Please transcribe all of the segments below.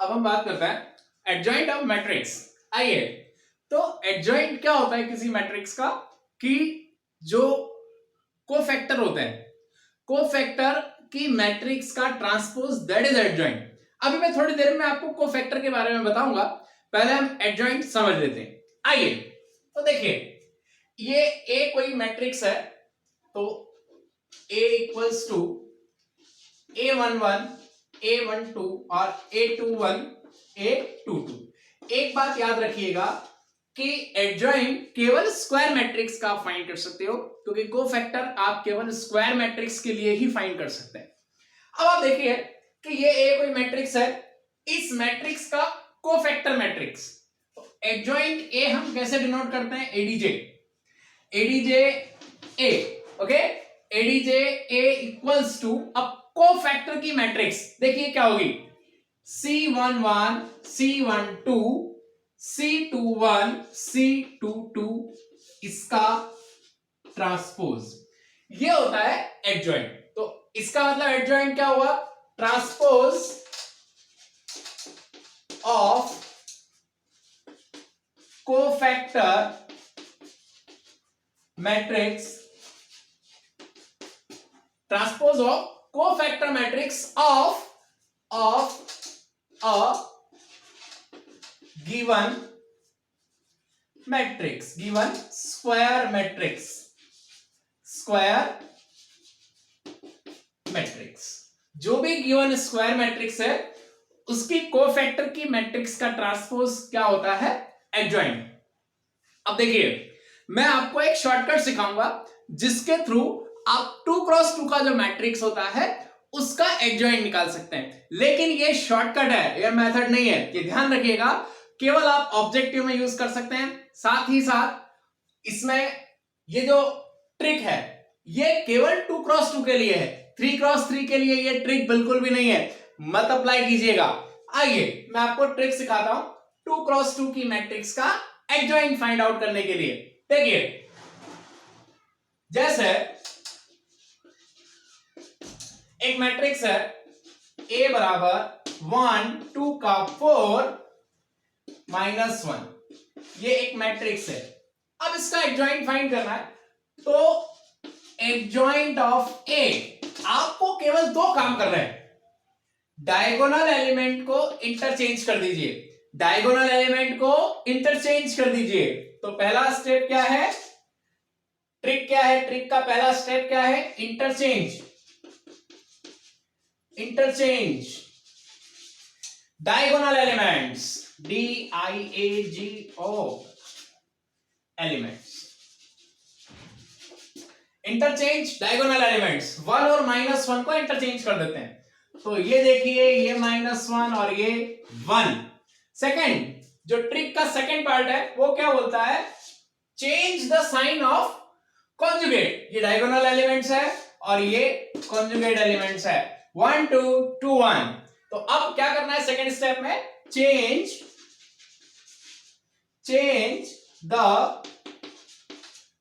अब हम बात करते हैं एडजॉइंट ऑफ मैट्रिक्स। आइए, तो एडजॉइंट क्या होता है किसी मैट्रिक्स का कि जो कोफैक्टर होते हैं, कोफैक्टर की मैट्रिक्स का ट्रांसपोज दैट इज एडजॉइंट। अभी मैं थोड़ी देर में आपको कोफैक्टर के बारे में बताऊंगा, पहले हम एडजॉइंट समझ लेते हैं। आइए, तो देखिए ये ए कोई मैट्रिक्स है, तो ए इक्वल्स टू A11 A12 और A21 A22। एक बात याद रखिएगा कि एडजॉइंट केवल स्क्वायर मैट्रिक्स का आप फाइंड कर सकते हो, क्योंकि कोफैक्टर आप केवल स्क्वायर मैट्रिक्स के लिए ही फाइंड कर सकते हैं। अब आप देखिए कि ये ए कोई मैट्रिक्स है, इस मैट्रिक्स का कोफैक्टर मैट्रिक्स, एडजॉइंट ए हम कैसे डिनोट करते हैं? Adj, adj A, okay, adj A equals to अब कोफैक्टर की मैट्रिक्स देखिए क्या होगी, C11 C12 C21 C22 इसका ट्रांसपोज, ये होता है एडजॉइंट। तो इसका मतलब एडजॉइंट क्या हुआ? Transpose of cofactor matrix, transpose of cofactor matrix of a given matrix, given square matrix, square matrix, जो भी गिवन स्क्वायर मैट्रिक्स है उसकी कोफैक्टर की मैट्रिक्स का ट्रांसपोज क्या होता है? एडजॉइंट। अब देखिए मैं आपको एक शॉर्टकट सिखाऊंगा जिसके थ्रू आप 2x2 का जो मैट्रिक्स होता है उसका एडजॉइंट निकाल सकते हैं। लेकिन ये शॉर्टकट है, ये मेथड नहीं है, ये ध्यान रखिएगा, केवल आप ऑब्जेक्टिव में यूज कर सकते हैं। साथ ही साथ इसमें ये जो ट्रिक है ये केवल 2x2 के लिए है, 3x3 के लिए ये ट्रिक बिल्कुल भी नहीं है, मत अप्लाई कीजिएगा। आइए मैं आपको ट्रिक सिखाता हूं 2x2 की मैट्रिक्स का एडजॉइंट फाइंड आउट करने के लिए। देखिए जैसे एक मैट्रिक्स है A बराबर 1 2 का 4 -1, ये एक मैट्रिक्स है। अब इसका एडजॉइंट फाइंड करना है, तो एडजॉइंट ऑफ A, आपको केवल दो काम कर रहे हैं, डायगोनल एलिमेंट को इंटरचेंज कर दीजिए, डायगोनल एलिमेंट को इंटरचेंज कर दीजिए। तो पहला स्टेप क्या है? ट्रिक क्या है? ट्रिक का पहला स्टेप क्या है? Interchange, interchange diagonal elements, DIAGO elements, interchange diagonal elements, 1 और -1 को इंटरचेंज कर देते हैं। तो ये देखिए ये -1 और ये 1। सेकंड, जो ट्रिक का सेकंड पार्ट है वो क्या बोलता है? Change the sign of conjugate, ये डायगोनल एलिमेंट्स है और ये कॉन्जुगेट एलिमेंट्स है, 1 2 2 1। तो अब क्या करना है सेकंड स्टेप में? Change the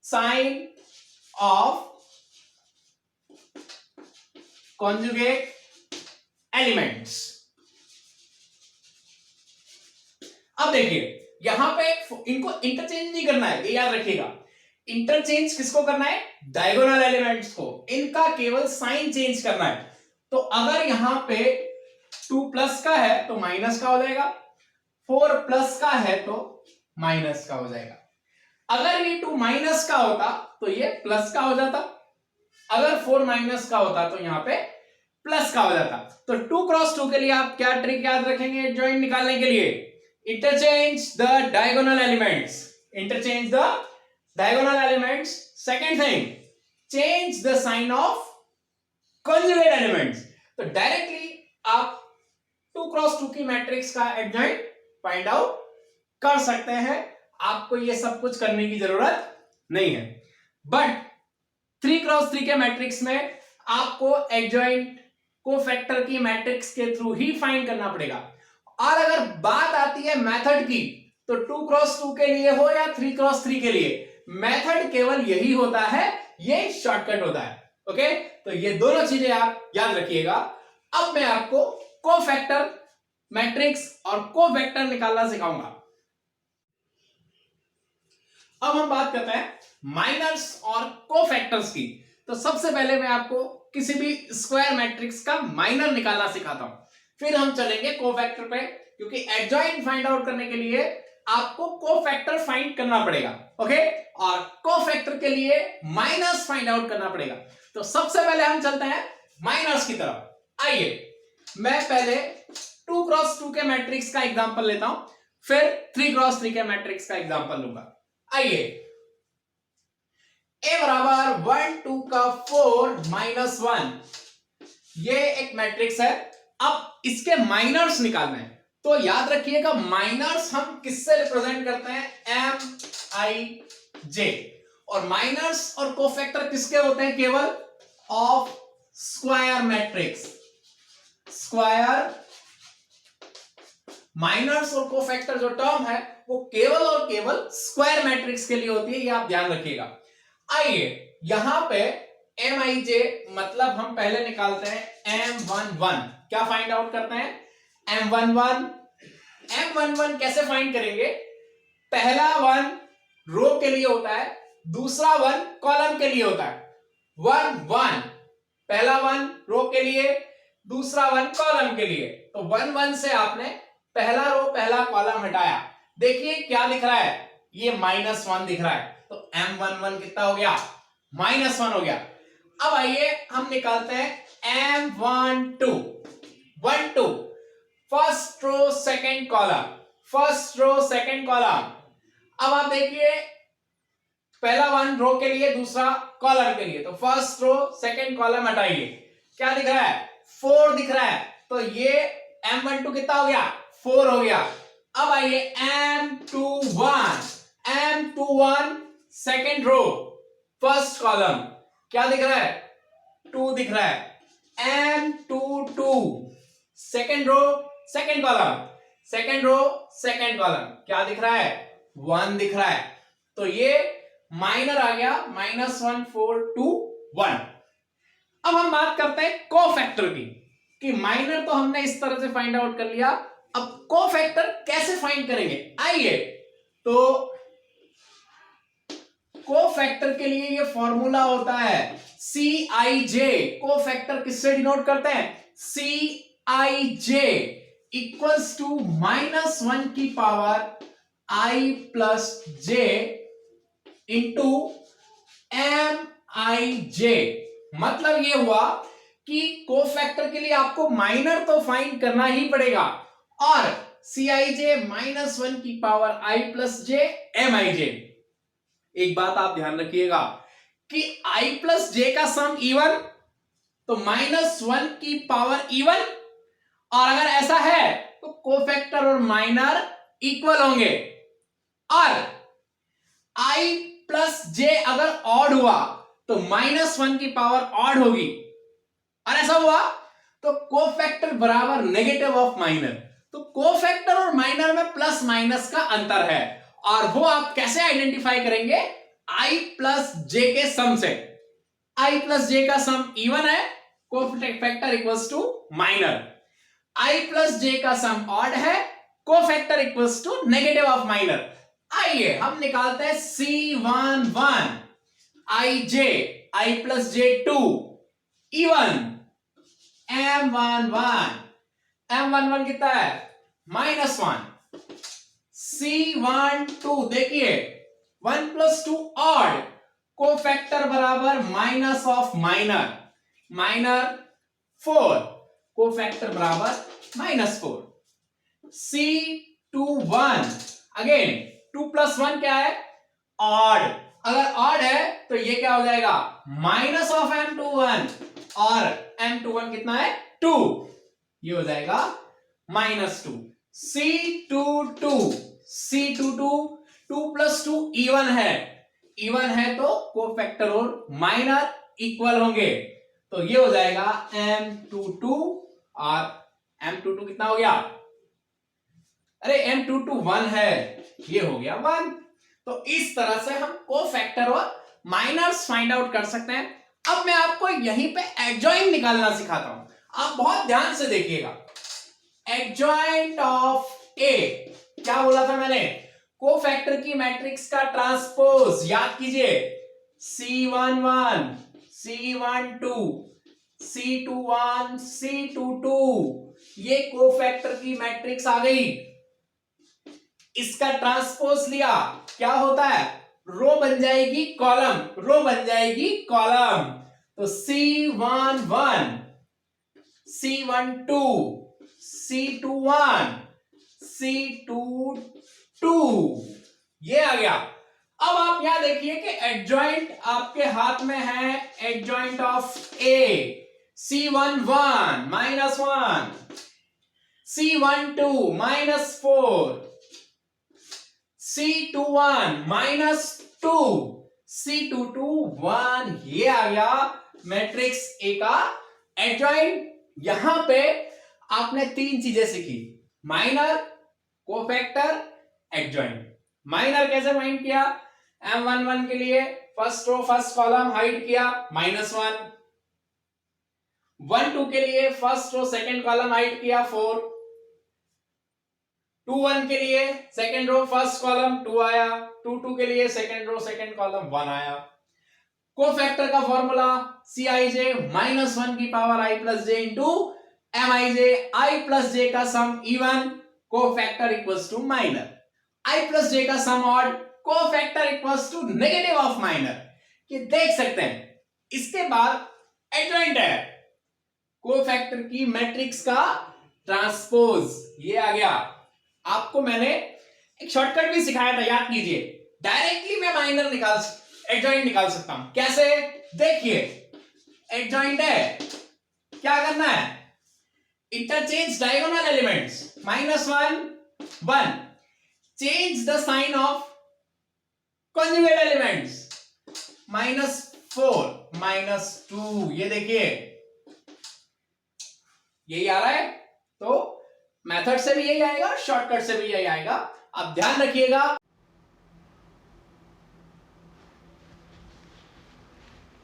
sign of conjugate elements. अब देखिए यहां पे इनको इंटरचेंज नहीं करना है, ये याद रखिएगा। इंटरचेंज किसको करना है? डायगोनल एलिमेंट्स को, इनका केवल साइन चेंज करना है। तो अगर यहां पे 2 प्लस का है तो माइनस का हो जाएगा, 4 प्लस का है तो माइनस का हो जाएगा। अगर ये 2 माइनस का होता तो ये प्लस का हो जाता, अगर 4 माइनस का होता तो यहां पे प्लस का हो जाता। तो 2x2 के लिए आप क्या ट्रिक याद रखेंगे एडजॉइंट निकालने के लिए? Interchange the diagonal elements, interchange the diagonal elements. Second thing, change the sign of conjugate elements. तो डायरेक्टली आप 2x2 की मैट्रिक्स का एडजॉइंट फाइंड आउट कर सकते हैं, आपको ये सब कुछ करने की जरूरत नहीं है। बट 3x3 के मैट्रिक्स में आपको एडजॉइंट कोफैक्टर की मैट्रिक्स के थ्रू ही फाइंड करना पड़ेगा। और अगर बात आती है मेथड की, तो 2x2 के लिए हो या 3x3 के लिए, मेथड केवल यही होता है, ये शॉर्टकट होता है। ओके, तो ये दोनों चीजें आप याद रखिएगा। अब मैं आपको कोफैक्टर मैट्रिक्स और कोफैक्टर निकालना सिखाऊंगा। अब हम बात करते हैं माइनर्स और कोफैक्टर्स की। तो सबसे पहले मैं आपको किसी भी स्क्वायर मैट्रिक्स का माइनर निकालना सिखाता हूं, फिर हम चलेंगे कोफैक्टर पे, क्योंकि एडजॉइंट फाइंड आउट करने के लिए आपको कोफैक्टर फाइंड करना पड़ेगा। ओके, और कोफैक्टर के लिए माइनस फाइंड आउट करना पड़ेगा। तो सबसे पहले हम चलते हैं माइनस की तरफ। आइए, मैं पहले 2x2 के मैट्रिक्स का एग्जांपल लेता हूं, फिर 3x3 के मैट्रिक्स का एग्जांपल लूंगा। आइए, a बराबर 1 2 का 4 -1, ये एक मैट्रिक्स है। अब इसके माइनर्स निकालना है, तो याद रखिएगा माइनर्स हम किससे रिप्रेजेंट करते हैं, MIJ। और माइनर्स और कोफैक्टर किसके होते हैं, केवल of square matrix. Square minors और कोफैक्टर जो टर्म है वो केवल और केवल स्क्वायर मैट्रिक्स के लिए होती है, ये आप ध्यान रखिएगा। आइए, यहां पे MIJ मतलब हम पहले निकालते हैं M11। क्या फाइंड आउट करते हैं, M11 कैसे फाइंड करेंगे, पहला 1 रो के लिए होता है, दूसरा 1 कॉलम के लिए होता है। 1 1, पहला 1 रो के लिए, दूसरा 1 कॉलम के लिए। तो 1 1 से आपने पहला रो पहला कॉलम हटाया, देखिए क्या दिख रहा है, ये -1 दिख रहा है। तो M11 कितना हो गया, -1 हो गया। अब आइए हम निकालते हैं M12। 1 2, first row second column, first row second column. अब आप देखिए पहला 1 रो के लिए, दूसरा कॉलम के लिए, तो फर्स्ट रो सेकंड कॉलम हटाइए, क्या दिख रहा है, 4 दिख रहा है। तो ये M12 कितना हो गया, 4 हो गया। अब आइए M21 second row first column, क्या दिख रहा है, 2 दिख रहा है। M22 second row second column, second row second column, क्या दिख रहा है, 1 दिख रहा है। तो ये माइनर आ गया, -1 4 2 1। अब हम बात करते हैं कोफैक्टर की, कि माइनर तो हमने इस तरह से फाइंड आउट कर लिया, अब कोफैक्टर कैसे फाइंड करेंगे। आइए, तो कोफैक्टर के लिए ये फॉर्मूला होता है CIJ। कोफैक्टर किससे डिनोट करते हैं, CIJ इक्वल्स टू -1 की power I plus J into MIJ। मतलब ये हुआ कि कोफैक्टर के लिए आपको माइनर तो फाइंड करना ही पड़ेगा, और CIJ -1 की power I plus J MIJ। एक बात आप ध्यान रखिएगा कि I प्लस J का सम इवन, तो -1 की पावर इवन, और अगर ऐसा है तो कोफैक्टर और माइनर इक्वल होंगे। और I प्लस J अगर ऑड हुआ तो -1 की पावर ऑड होगी, और ऐसा हुआ तो कोफैक्टर बराबर नेगेटिव ऑफ माइनर। तो कोफैक्टर और माइनर में प्लस माइनस का अंतर है, और वो आप कैसे आइडेंटिफाई करेंगे, I प्लस J के सम से। I प्लस J का सम इवन है, cofactor equals to minor. I plus J का सम ऑड है, cofactor equals to negative of minor. आइए हम निकालते हैं C11 IJ, I plus J 2 even M11 कितना है, -1। C12 देखिए 1 प्लस 2 ऑड, कोफैक्टर बराबर minus of minor, minor 4, cofactor बराबर -4। C21 अगेन 2 प्लस 1 क्या है, ऑड। अगर ऑड है तो ये क्या हो जाएगा, माइनस ऑफ M21, और M21 कितना है, 2, ये हो जाएगा -2। C22 2 प्लस 2 इवन है, इवन है तो कोफैक्टर और माइनर इक्वल होंगे, तो ये हो जाएगा M22, और M22 कितना हो गया, अरे M22 1 है, ये हो गया 1। तो इस तरह से हम कोफैक्टर और माइनर्स फाइंड आउट कर सकते हैं। अब मैं आपको यहीं पे एडजॉइन निकालना सिखाता हूं, आप बहुत ध्यान से देखिएगा। एडजॉइंट ऑफ ए, क्या बोला था मैंने, कोफैक्टर की मैट्रिक्स का ट्रांसपोज, याद कीजिए, C11 C12 C21 C22, ये कोफैक्टर की मैट्रिक्स आ गई, इसका ट्रांसपोज लिया, क्या होता है, रो बन जाएगी कॉलम, रो बन जाएगी कॉलम, तो C11 C12 C21 C22 ये आ गया। अब आप यहां देखिए कि एडजॉइंट आपके हाथ में है, adjoint of A, C11 -1 C12 -4 C21 -2 C22 1, ये आ गया मैट्रिक्स ए का एडजॉइंट। यहां पे आपने तीन चीजें सीखी, माइनर, कोफैक्टर, एडजॉइंट। माइनर कैसे फाइंड किया, M11 के लिए first row first column hide किया -1, 1-2 के लिए first row second column hide किया 4, 2-1 के लिए सेकंड रो फर्स्ट कॉलम 2 आया, 2-2 के लिए सेकंड रो सेकंड कॉलम 1 आया। कोफैक्टर का फॉर्मूला Cij -1 की power i plus j into Mij, i plus j का sum even, cofactor equals to minor, i plus j का sum odd, cofactor equals to negative of minor. ये देख सकते हैं। इसके बाद एडजॉइंट है, कोफैक्टर की मैट्रिक्स का ट्रांसपोज, ये आ गया। आपको मैंने एक शॉर्टकट भी सिखाया था, याद कीजिए, डायरेक्टली मैं माइनर एडजॉइंट निकाल सकता हूं। कैसे, देखिए, एडजॉइंट है, क्या करना है, interchange diagonal elements, -1 1, change the sign of conjugate elements, -4 -2, ये देखिए यही आ रहा है। तो मेथड से भी यही आएगा, शॉर्टकट से भी यही आएगा, आप ध्यान रखिएगा।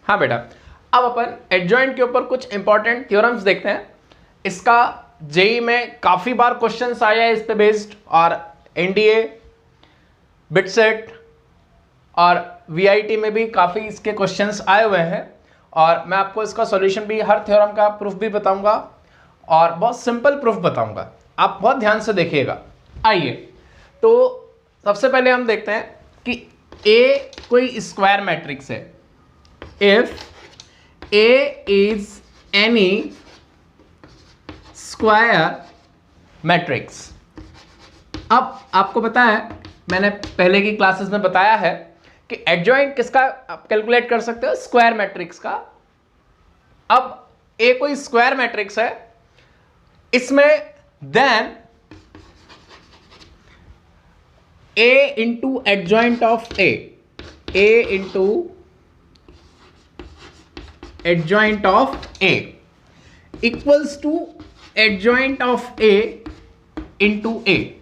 हाँ बेटा, अब अपन एडजॉइंट के ऊपर कुछ इंपॉर्टेंट थ्योरम्स देखते हैं। इसका जेई में काफी बार क्वेश्चंस आया है इस पे बेस्ड, और एनडीए, बिटसेट और वीआईटी में भी काफी इसके क्वेश्चंस आए हुए हैं, और मैं आपको इसका सॉल्यूशन भी, हर थ्योरम का प्रूफ भी बताऊंगा, और बहुत सिंपल प्रूफ बताऊंगा, आप बहुत ध्यान से देखिएगा। आइए, तो सबसे पहले हम देखते हैं कि ए कोई स्क्वायर मैट्रिक्स है, if A is any square matrix। अब आपको पता है, मैंने पहले की क्लासेस में बताया है कि एडजॉइंट किसका आप कैलकुलेट कर सकते हो, स्क्वायर मैट्रिक्स का। अब A कोई स्क्वायर मैट्रिक्स है, इसमें then A into adjoint of A, A into adjoint of A equals to adjoint of A into A,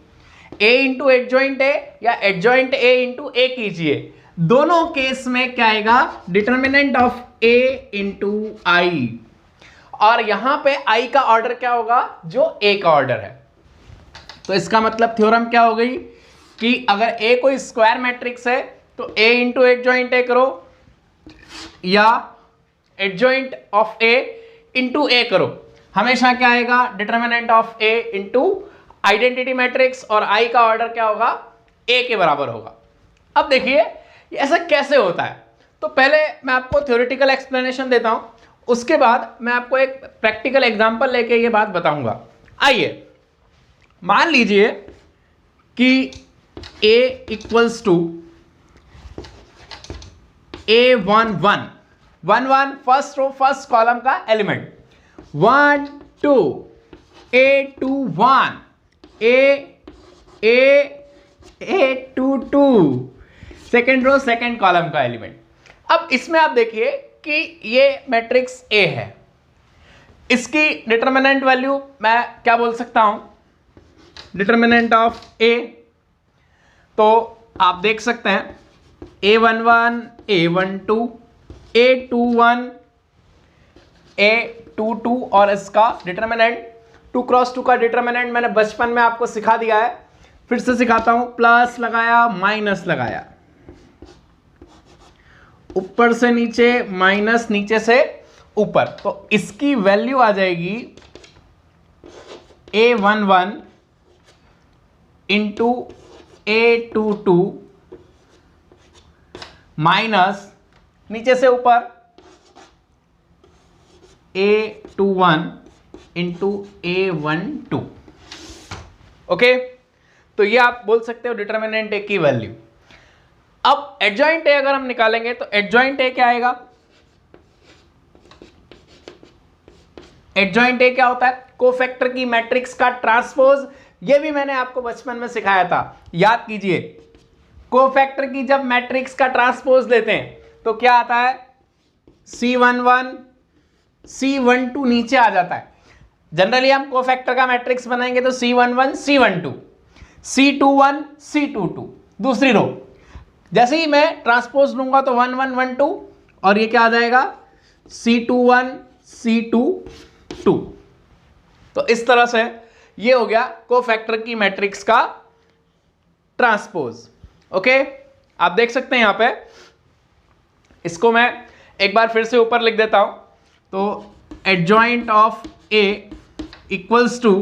A into adjoint A या adjoint A into A कीजिए, दोनों case में क्या आएगा, determinant of A into I, और यहां पे I का ऑर्डर क्या होगा, जो A का ऑर्डर है। तो इसका मतलब थ्योरम क्या हो गई कि अगर A कोई स्क्वायर मैट्रिक्स है तो A इंटू एडजॉइंट A करो, या एडजॉइंट ऑफ ए इंटू ए करो, हमेशा क्या आएगा, determinant of A into identity matrix, और आई का ऑर्डर क्या होगा, ए के बराबर होगा। अब देखिए ये ऐसा कैसे होता है, तो पहले मैं आपको थ्योरेटिकल एक्सप्लेनेशन देता हूं, उसके बाद मैं आपको एक प्रैक्टिकल एग्जांपल लेके ये बात बताऊंगा। आइए, मान लीजिए कि a equals to A11 1 first row first column का element, 1 2 A21 A22 second row second column का एलिमेंट। अब इसमें आप देखिए कि ये मैट्रिक्स A है, इसकी डिटर्मिनेंट वैल्यू मैं क्या बोल सकता हूं, डिटर्मिनेंट ऑफ A, तो आप देख सकते हैं A11 A12 A21 A22 और इसका डिटर्मिनेंट, 2 क्रॉस 2 का डिटर्मिनेंट मैंने बचपन में आपको सिखा दिया है, फिर से सिखाता हूं। प्लस लगाया, माइनस लगाया, ऊपर से नीचे माइनस, नीचे से ऊपर, तो इसकी वैल्यू आ जाएगी A11 इंटू A22 माइनस नीचे से ऊपर A21 इंटू A12। ओके, तो ये आप बोल सकते हो डिटर्मिनेंट ए की वैल्यू। अब एडजॉइंट ए अगर हम निकालेंगे तो एडजॉइंट ए क्या आएगा? एडजॉइंट ए क्या होता है? कोफैक्टर की मैट्रिक्स का ट्रांसपोज। ये भी मैंने आपको बचपन में सिखाया था, याद कीजिए। कोफैक्टर की जब मैट्रिक्स का ट्रांसपोज लेते हैं तो क्या आता है? C11 C12 नीचे आ जाता है। जनरली हम कोफैक्टर का मैट्रिक्स बनाएंगे तो C11 C12 C21 C22 दूसरी रो। जैसे ही मैं ट्रांसपोज लूंगा तो 1 1 1 2 और ये क्या आ जाएगा? C21 C22। तो इस तरह से ये हो गया कोफैक्टर की मैट्रिक्स का ट्रांसपोज। ओके, आप देख सकते हैं यहां पे, इसको मैं एक बार फिर से ऊपर लिख देता हूं। तो adjoint of A equals to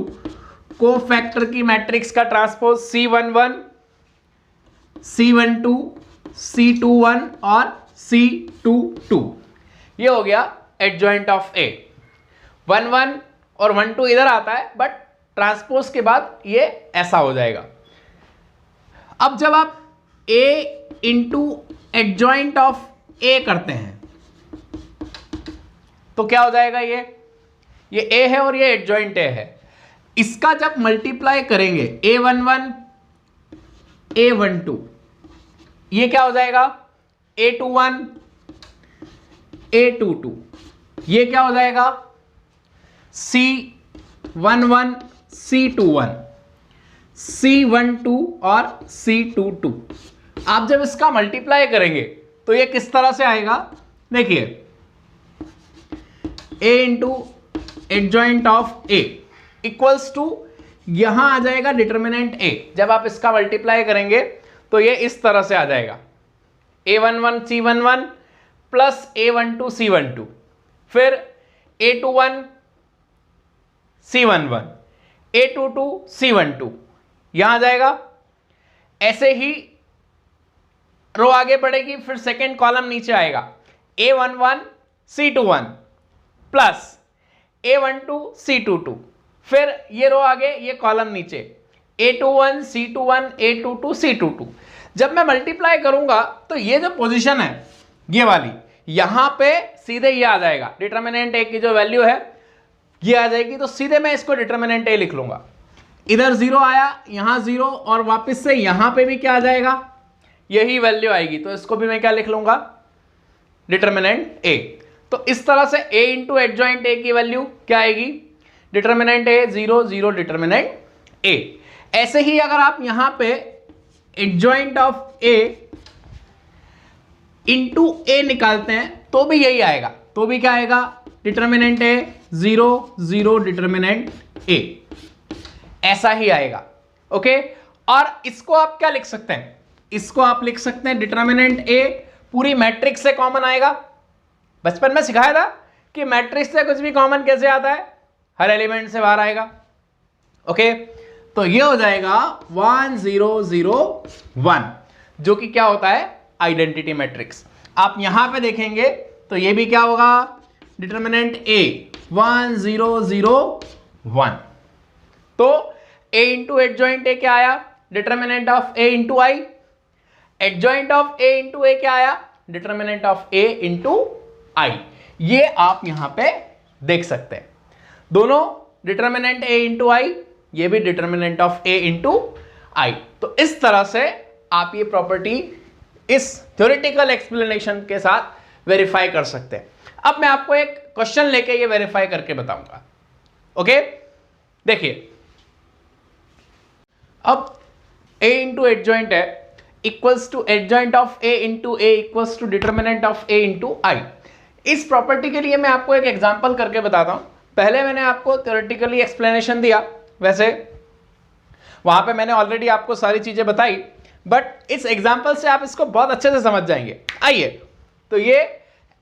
cofactor की मैट्रिक्स का ट्रांसपोज C11 C12 C21 और C22। ये हो गया एडजॉइंट ऑफ ए। 1 1 और 1 2 इधर आता है, बट ट्रांसपोज के बाद ये ऐसा हो जाएगा। अब जब आप a इंटू एडजॉइंट ऑफ ए करते हैं तो क्या हो जाएगा? ये a है और ये एडजॉइंट a है। इसका जब मल्टीप्लाई करेंगे A11 A12, ये क्या हो जाएगा? A21 A22, ये क्या हो जाएगा? C11 C21 C12 और C22। आप जब इसका मल्टीप्लाई करेंगे तो ये किस तरह से आएगा? देखिए, a into adjoint of a equals to, यहां आ जाएगा डिटर्मिनेंट a। जब आप इसका मल्टीप्लाई करेंगे तो ये इस तरह से आ जाएगा, A11 C11 plus A12 C12, फिर A21 C11 A22 C12 यहां आ जाएगा। ऐसे ही रो आगे बढ़ेगी, फिर सेकेंड कॉलम नीचे आएगा, A11 C21 plus A12 C22, फिर ये रो आगे, ये कॉलम नीचे, A21 C21 A22 C22। जब मैं मल्टीप्लाई करूंगा तो ये जो पोजीशन है ये वाली, यहां पे सीधे ये आ जाएगा, डिटर्मिनेंट ए की जो वैल्यू है ये आ जाएगी। तो सीधे मैं इसको डिटर्मिनेंट ए लिख लूंगा। इधर 0 आया, यहां 0, और वापस से यहां पे भी क्या आ जाएगा? यही वैल्यू आएगी। तो इसको भी मैं क्या लिख लूंगा? डिटर्मिनेंट ए। तो इस तरह से a इंटू एडजॉइंट ए की वैल्यू क्या आएगी? डिटर्मिनेंट ए 0 0 डिटर्मिनेंट ए। ऐसे ही अगर आप यहां पे एडजॉइंट ऑफ ए इंटू ए निकालते हैं तो भी यही आएगा। तो भी क्या आएगा? डिटर्मिनेंट ए 0 0 डिटर्मिनेंट ए, ऐसा ही आएगा। ओके, और इसको आप क्या लिख सकते हैं? इसको आप लिख सकते हैं डिटर्मिनेंट ए पूरी मैट्रिक्स से कॉमन आएगा। बचपन में सिखाया था कि मैट्रिक्स से कुछ भी कॉमन कैसे आता है? हर एलिमेंट से बाहर आएगा। ओके, तो ये हो जाएगा 1 0 0 1, जो कि क्या होता है? Identity matrix. आप यहां पे देखेंगे तो ये भी क्या होगा? डिटर्मिनेंट ए 1 0 0 1। तो a इंटू एडजॉइंट ए क्या आया? Determinant of a into I. Adjoint of a into A क्या आया? Determinant of a into I. ये आप यहां पे देख सकते हैं, दोनों डिटर्मिनेंट a इंटू आई, ये भी determinant of a into I. तो इस तरह से आप ये प्रॉपर्टी इस थ्योरेटिकल एक्सप्लेनेशन के साथ वेरीफाई कर सकते हैं। अब मैं आपको एक क्वेश्चन लेके ये वेरीफाई करके बताऊंगा। ओके, देखिए, अब a इंटू एडजॉइंट है equals to adjoint of a into A equals to determinant of a into I. इस प्रॉपर्टी के लिए मैं आपको एक एग्जांपल करके बताता हूं। पहले मैंने आपको थ्योरेटिकली एक्सप्लेनेशन दिया, वैसे वहां पे मैंने ऑलरेडी आपको सारी चीजें बताई, बट इस एग्जाम्पल से आप इसको बहुत अच्छे से समझ जाएंगे। आइए, तो ये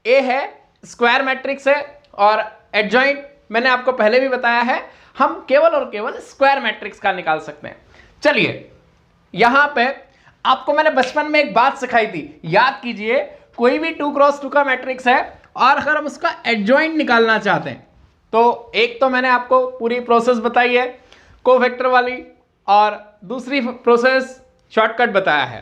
ए है, स्क्वायर मैट्रिक्स है, और एडजॉइंट मैंने आपको पहले भी बताया है, हम केवल और केवल स्क्वायर मैट्रिक्स का निकाल सकते हैं। चलिए, यहां पे आपको मैंने बचपन में एक बात सिखाई थी, याद कीजिए, कोई भी 2x2 का मैट्रिक्स है और अगर हम उसका एडजॉइंट निकालना चाहते हैं तो एक तो मैंने आपको पूरी प्रोसेस बताई है कोफैक्टर वाली, और दूसरी प्रोसेस शॉर्टकट बताया है।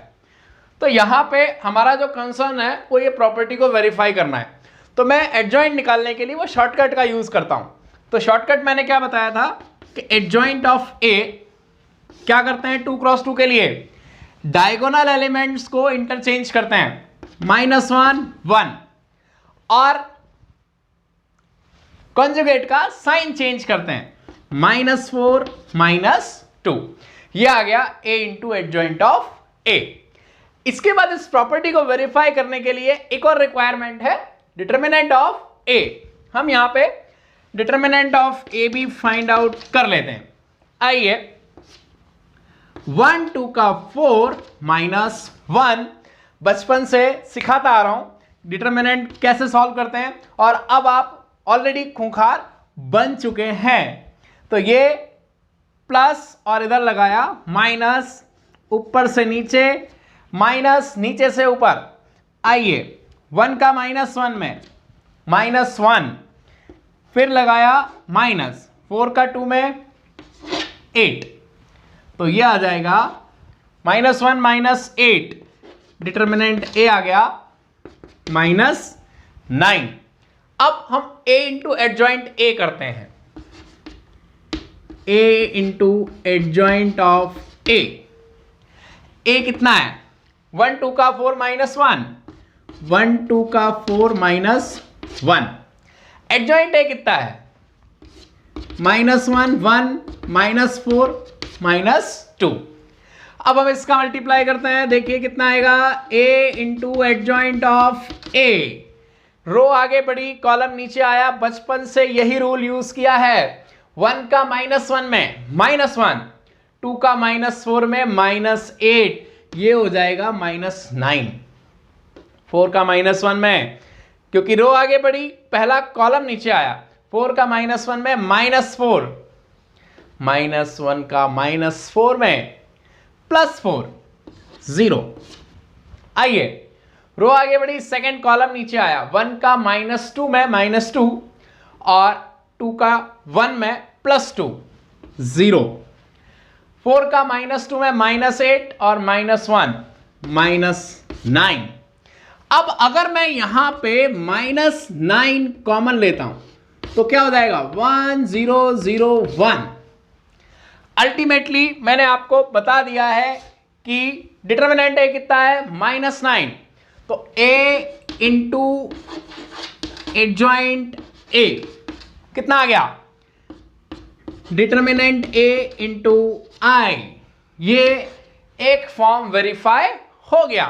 तो यहां पे हमारा जो कंसर्न है वो ये प्रॉपर्टी को वेरीफाई करना है, तो मैं एडजॉइंट निकालने के लिए वो शॉर्टकट का यूज करता हूं। तो शॉर्टकट मैंने क्या बताया था कि एडजॉइंट ऑफ ए क्या करते हैं 2x2 के लिए, डायगोनल एलिमेंट्स को इंटरचेंज करते हैं, -1 1, और कॉन्जुगेट का साइन चेंज करते हैं, -4 -2। ये आ गया a into adjoint of a। इसके बाद इस प्रॉपर्टी को वेरीफाई करने के लिए एक और रिक्वायरमेंट है, डिटर्मिनेंट ऑफ a। हम यहां पे डिटर्मिनेंट ऑफ a भी फाइंड आउट कर लेते हैं। आइए, 1 2 का 4 -1 बचपन से सिखाता आ रहा हूं डिटर्मिनेंट कैसे सॉल्व करते हैं, और अब आप ऑलरेडी खूंखार बन चुके हैं। तो ये प्लस और इधर लगाया माइनस, ऊपर से नीचे माइनस, नीचे से ऊपर। आइए, 1 का -1 में -1, फिर लगाया माइनस, 4 का 2 में 8, तो ये आ जाएगा -1 -8, डिटर्मिनेंट ए आ गया -9। अब हम a इंटू एडजॉइंट ए करते हैं, a into adjoint of a। a कितना है, 1 2 का 4 -1, 1 2 का 4 -1। एडजॉइंट a कितना है, -1 1 -4 -2। अब हम इसका मल्टीप्लाई करते हैं, देखिए कितना आएगा, a into adjoint of a। रो आगे बढ़ी, कॉलम नीचे आया, बचपन से यही रूल यूज किया है। 1 का -1 में -1, 2 का -4 में -8, ये हो जाएगा -9। 4 का -1 में, क्योंकि रो आगे बढ़ी, पहला कॉलम नीचे आया, 4 का -1 में -4, -1 का -4 में +4 0। आइए, रो आगे बढ़ी, सेकंड कॉलम नीचे आया, 1 का -2 में -2, और 2 का 1 में +2 0। 4 का -2 में -8 और -1 -9। अब अगर मैं यहां पे -9 कॉमन लेता हूं तो क्या हो जाएगा, 1 0 0 1। अल्टीमेटली मैंने आपको बता दिया है कि डिटर्मिनेंट ए कितना है, -9। तो a इंटू एडजॉइंट a कितना आ गया, डिटर्मिनेंट a इंटू i। ये एक फॉर्म वेरीफाई हो गया।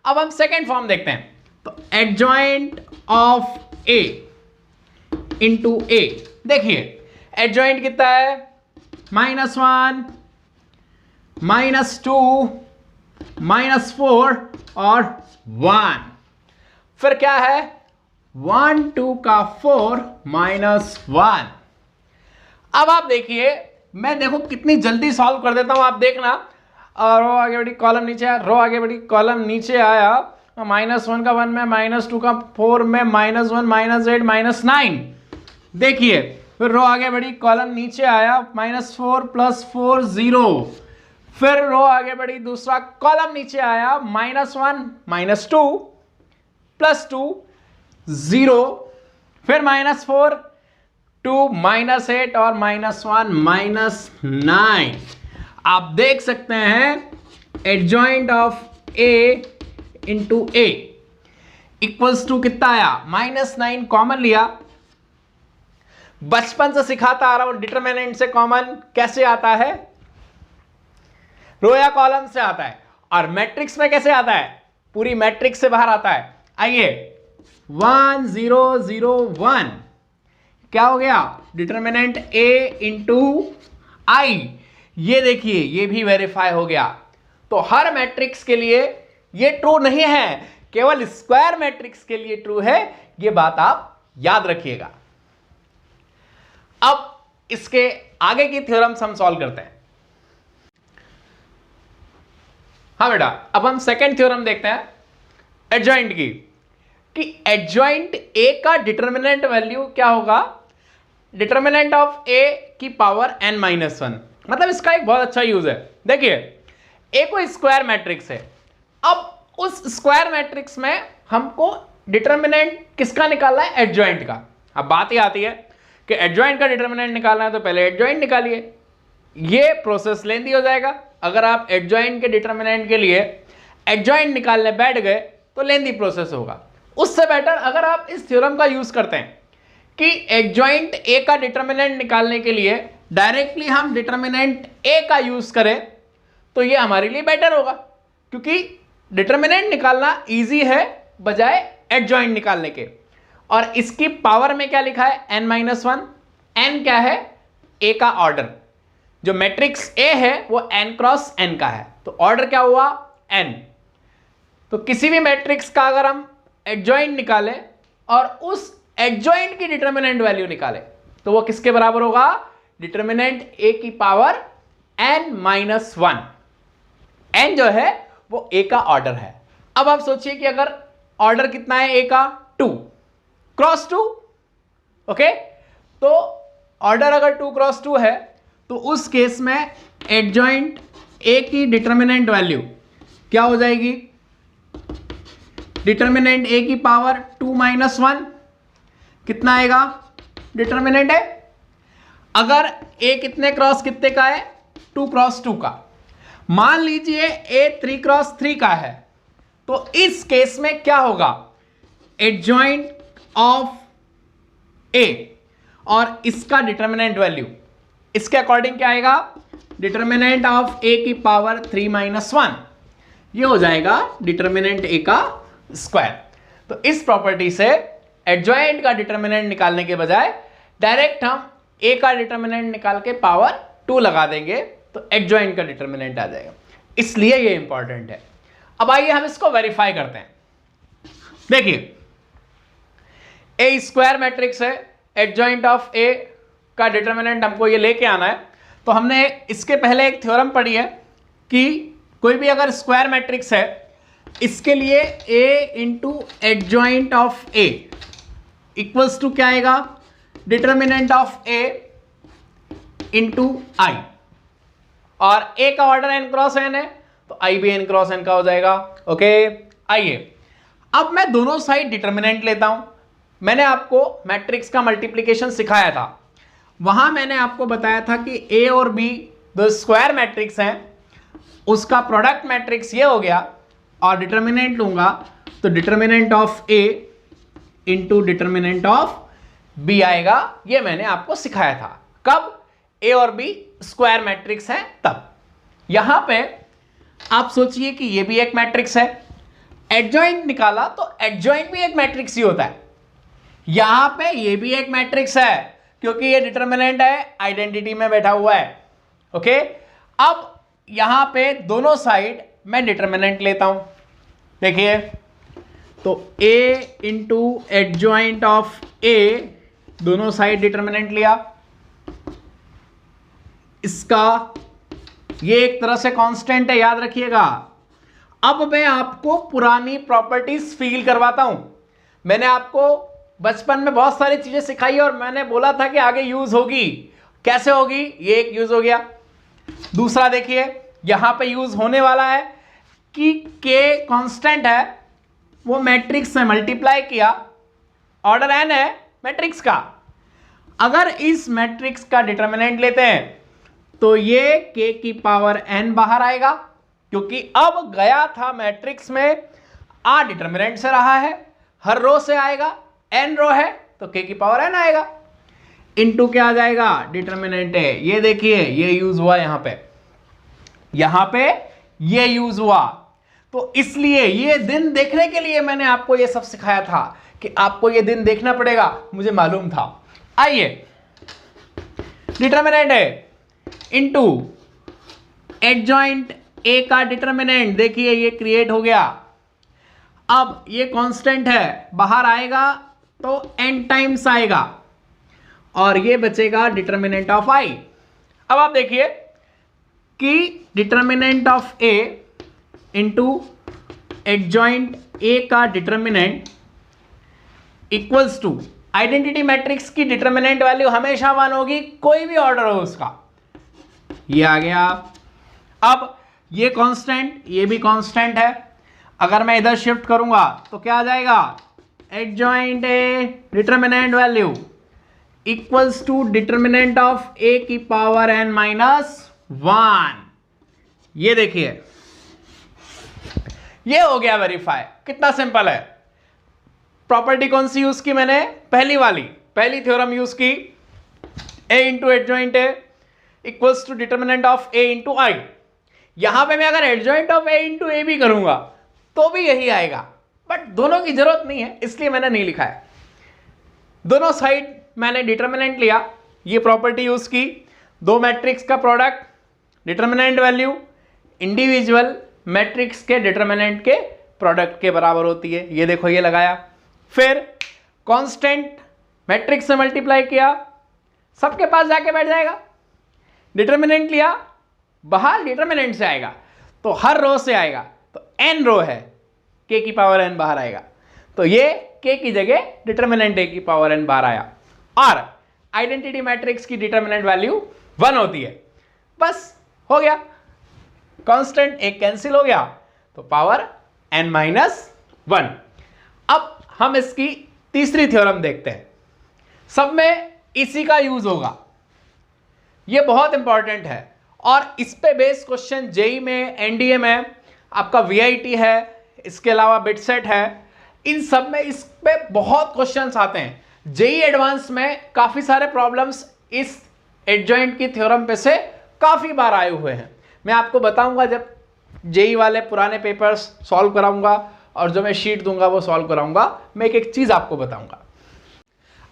अब हम सेकेंड फॉर्म देखते हैं, तो adjoint of a into a। देखिए एडजॉइंट कितना है, -1 -2 -4 और 1। फिर क्या है, 1 2 का 4 -1। अब आप देखिए, मैं देखो कितनी जल्दी सॉल्व कर देता हूं, आप देखना। रो आगे बढ़ी, कॉलम नीचे आया, रो आगे बढ़ी, कॉलम नीचे आया, -1 का 1 में, -2 का 4 में, -1 -8 -9। देखिए फिर रो आगे बढ़ी, कॉलम नीचे आया, -4 +4 0। फिर रो आगे बढ़ी, दूसरा कॉलम नीचे आया, -1 -2 +2 0। फिर -4 2 -8 और -1 -9। आप देख सकते हैं adjoint of a into a equals to कितना आया, -9 कॉमन लिया। बचपन से सिखाता आ रहा हूं डिटरमिनेंट से कॉमन कैसे आता है, रो या कॉलम से आता है, और मैट्रिक्स में कैसे आता है, पूरी मैट्रिक्स से बाहर आता है। आइए 1 0 0 1 क्या हो गया, डिटर्मिनेंट a इंटू आई, ये देखिए ये भी वेरीफाई हो गया। तो हर मैट्रिक्स के लिए ये ट्रू नहीं है, केवल स्क्वायर मैट्रिक्स के लिए ट्रू है, ये बात आप याद रखिएगा। अब इसके आगे की थ्योरम्स हम सॉल्व करते हैं। हाँ बेटा, अब हम सेकेंड थ्योरम देखते हैं एडजॉइंट की, कि एडजॉइंट ए का डिटर्मिनेंट वैल्यू क्या होगा, डिटर्मिनेंट ऑफ ए की पावर n माइनस वन। मतलब इसका एक बहुत अच्छा यूज है। देखिए ए को स्क्वायर मैट्रिक्स है, अब उस स्क्वायर मैट्रिक्स में हमको डिटर्मिनेंट किसका निकालना है, एडजॉइंट का। अब बात ही आती है कि एडजॉइंट का डिटर्मिनेंट निकालना है तो पहले एडजॉइंट निकालिए, ये प्रोसेस लेंदी हो जाएगा। अगर आप एडजॉइंट के डिटर्मिनेंट के लिए एडजॉइंट निकालने बैठ गए तो लेंदी प्रोसेस होगा। उससे बेटर अगर आप इस थ्योरम का यूज करते हैं कि एडजॉइंट ए का डिटर्मिनेंट निकालने के लिए डायरेक्टली हम डिटर्मिनेंट ए का यूज करें तो ये हमारे लिए बेटर होगा, क्योंकि डिटर्मिनेंट निकालना इजी है बजाय एडजॉइंट निकालने के। और इसकी पावर में क्या लिखा है, n माइनस वन। n क्या है, a का ऑर्डर, जो मैट्रिक्स a है वो n क्रॉस n का है, तो ऑर्डर क्या हुआ, n। तो किसी भी मैट्रिक्स का अगर हम एडजॉइंट निकालें और उस एडजॉइंट की डिटर्मिनेंट वैल्यू निकालें तो वो किसके बराबर होगा, डिटर्मिनेंट a की power n minus one. n जो है वो a का ऑर्डर है। अब आप सोचिए कि अगर ऑर्डर कितना है a का, 2 क्रॉस 2, ओके। तो ऑर्डर अगर 2 क्रॉस 2 है तो उस केस में एडजॉइंट a की डिटर्मिनेंट वैल्यू क्या हो जाएगी, डिटर्मिनेंट a की पावर 2 माइनस वन, कितना आएगा, डिटर्मिनेंट है। अगर a कितने क्रॉस कितने का है, 2 क्रॉस 2 का, मान लीजिए a 3 क्रॉस 3 का है, तो इस केस में क्या होगा, एडजॉइंट ऑफ a और इसका डिटर्मिनेंट वैल्यू इसके अकॉर्डिंग क्या आएगा, डिटर्मिनेंट ऑफ a की पावर 3 माइनस वन, ये हो जाएगा डिटर्मिनेंट a का स्क्वायर। तो इस प्रॉपर्टी से एडजॉइंट का डिटर्मिनेंट निकालने के बजाय डायरेक्ट हम a का डिटर्मिनेंट निकाल के पावर 2 लगा देंगे तो एडजॉइंट का डिटर्मिनेंट आ जाएगा, इसलिए ये इंपॉर्टेंट है। अब आइए हम इसको वेरीफाई करते हैं। देखिए ए स्क्वायर मैट्रिक्स है, एडजॉइंट ऑफ ए का डिटर्मिनेंट हमको ये लेके आना है। तो हमने इसके पहले एक थ्योरम पढ़ी है कि कोई भी अगर स्क्वायर मैट्रिक्स है इसके लिए A into adjoint of A equals to क्या आएगा, determinant of A into I, और ए का ऑर्डर n क्रॉस n है तो आई भी n क्रॉस n का हो जाएगा, ओके। आइए अब मैं दोनों साइड डिटर्मिनेंट लेता हूं। मैंने आपको मैट्रिक्स का मल्टीप्लिकेशन सिखाया था, वहां मैंने आपको बताया था कि a और b दो स्क्वायर मैट्रिक्स हैं, उसका प्रोडक्ट मैट्रिक्स ये हो गया, और डिटर्मिनेंट लूंगा तो determinant of a into determinant of b आएगा। ये मैंने आपको सिखाया था, कब, a और b स्क्वायर मैट्रिक्स हैं तब। यहां पे आप सोचिए कि ये भी एक मैट्रिक्स है, एडजॉइंट निकाला तो एडजॉइंट भी एक मैट्रिक्स ही होता है। यहां पे ये भी एक मैट्रिक्स है क्योंकि ये डिटर्मिनेंट है, आइडेंटिटी में बैठा हुआ है, ओके। अब यहां पे दोनों साइड मैं डिटर्मिनेंट लेता हूं। देखिए तो a into adjoint of a, दोनों साइड डिटर्मिनेंट लिया, इसका ये एक तरह से कांस्टेंट है, याद रखिएगा। अब मैं आपको पुरानी प्रॉपर्टीज फील करवाता हूं। मैंने आपको बचपन में बहुत सारी चीजें सिखाई और मैंने बोला था कि आगे यूज होगी। कैसे होगी, ये एक यूज हो गया। दूसरा देखिए यहां पे यूज होने वाला है कि k कांस्टेंट है, वो मैट्रिक्स से मल्टीप्लाई किया, ऑर्डर n है मैट्रिक्स का। अगर इस मैट्रिक्स का डिटर्मिनेंट लेते हैं तो ये k की पावर n बाहर आएगा, क्योंकि अब गया था मैट्रिक्स में आ डिटर्मिनेंट से रहा है, हर रो से आएगा, n रो है तो k की पावर n आएगा, इनटू क्या आ जाएगा, डिटर्मिनेंट है। ये देखिए ये यूज हुआ यहां पे ये यूज हुआ। तो इसलिए ये दिन देखने के लिए मैंने आपको ये सब सिखाया था कि आपको ये दिन देखना पड़ेगा, मुझे मालूम था। आइए, डिटर्मिनेंट है इनटू एडजॉइंट ए का डिटर्मिनेंट, देखिए ये क्रिएट हो गया। अब ये कांस्टेंट है, बाहर आएगा तो n टाइम्स आएगा और ये बचेगा डिटर्मिनेंट ऑफ i। अब आप देखिए कि determinant of a into adjoint a का determinant equals to identity matrix की डिटर्मिनेंट वैल्यू हमेशा 1 होगी, कोई भी ऑर्डर हो उसका। ये आ गया। अब ये कांस्टेंट, ये भी कांस्टेंट है, अगर मैं इधर शिफ्ट करूंगा तो क्या आ जाएगा, adjoint A determinant value equals to determinant of A की पावर n माइनस 1। ये देखिए, ये हो गया वेरीफाई। कितना सिंपल है। प्रॉपर्टी कौन सी यूज की मैंने, पहली वाली, पहली थ्योरम यूज की, a into adjoint A equals to determinant of a into I. यहां पे मैं अगर adjoint of a into A भी करूंगा तो भी यही आएगा, बट दोनों की जरूरत नहीं है इसलिए मैंने नहीं लिखा है। दोनों साइड मैंने डिटर्मिनेंट लिया, ये प्रॉपर्टी यूज की, दो मैट्रिक्स का product determinant value individual matrix के डिटर्मिनेंट के प्रोडक्ट के बराबर होती है। ये देखो, ये लगाया, फिर कांस्टेंट मैट्रिक्स से मल्टीप्लाई किया, सबके पास जाके बैठ जाएगा। डिटर्मिनेंट लिया, बाहर डिटर्मिनेंट से आएगा तो हर रो से आएगा, तो n रो है, k की पावर n बाहर आएगा, तो ये k की जगह डिटर्मिनेंट a की पावर n बाहर आया। और आइडेंटिटी मैट्रिक्स की डिटर्मिनेंट वैल्यू 1 होती है। बस हो गया, कांस्टेंट एक कैंसिल हो गया तो पावर n माइनस 1। अब हम इसकी तीसरी थ्योरम देखते हैं, सब में इसी का यूज होगा, ये बहुत इंपॉर्टेंट है और इस पे बेस्ड क्वेश्चन जेई में, एनडीए में, आपका वीआईटी है, इसके अलावा बिटसेट है, इन सब में इस पे बहुत क्वेश्चंस आते हैं। जेई एडवांस में काफी सारे प्रॉब्लम्स इस एडजॉइंट की थ्योरम पे से काफी बार आए हुए हैं। मैं आपको बताऊंगा जब जेई वाले पुराने पेपर्स सॉल्व कराऊंगा और जो मैं शीट दूंगा वो सॉल्व कराऊंगा, मैं एक एक चीज आपको बताऊंगा।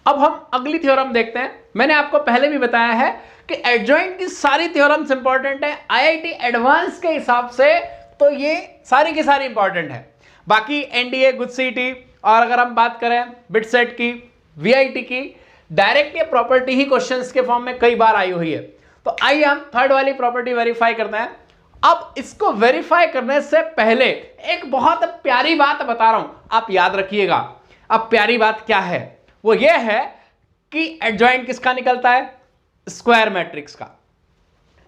अब हम अगली थ्योरम देखते हैं। मैंने आपको पहले भी बताया है कि एडजॉइंट की सारी थ्योरम्स इंपॉर्टेंट है आईआईटी एडवांस के हिसाब से, तो ये सारी की सारी इंपॉर्टेंट है। बाकी एनडीए, गुड सीटी और अगर हम बात करें बिटसेट की, वीआईटी की, डायरेक्ट ये प्रॉपर्टी ही क्वेश्चंस के फॉर्म में कई बार आई हुई है। तो आइए हम थर्ड वाली प्रॉपर्टी वेरीफाई करते हैं। अब इसको वेरीफाई करने से पहले एक बहुत प्यारी बात बता रहा हूं, आप याद रखिएगा। अब प्यारी बात क्या है, वो ये है कि एडजॉइंट किसका निकलता है, स्क्वायर मैट्रिक्स का।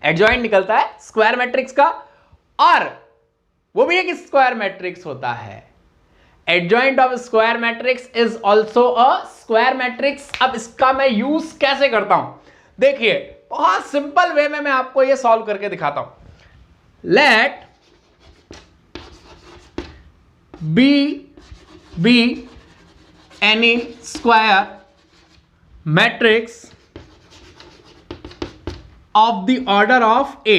एडजॉइंट निकलता है स्क्वायर मैट्रिक्स का, और वो भी एक स्क्वायर मैट्रिक्स होता है। Adjoint of square matrix is also a square matrix. अब इसका मैं यूज कैसे करता हूं, देखिए बहुत सिंपल वे में मैं आपको ये सॉल्व करके दिखाता हूं। Let B be any square matrix of the order of A.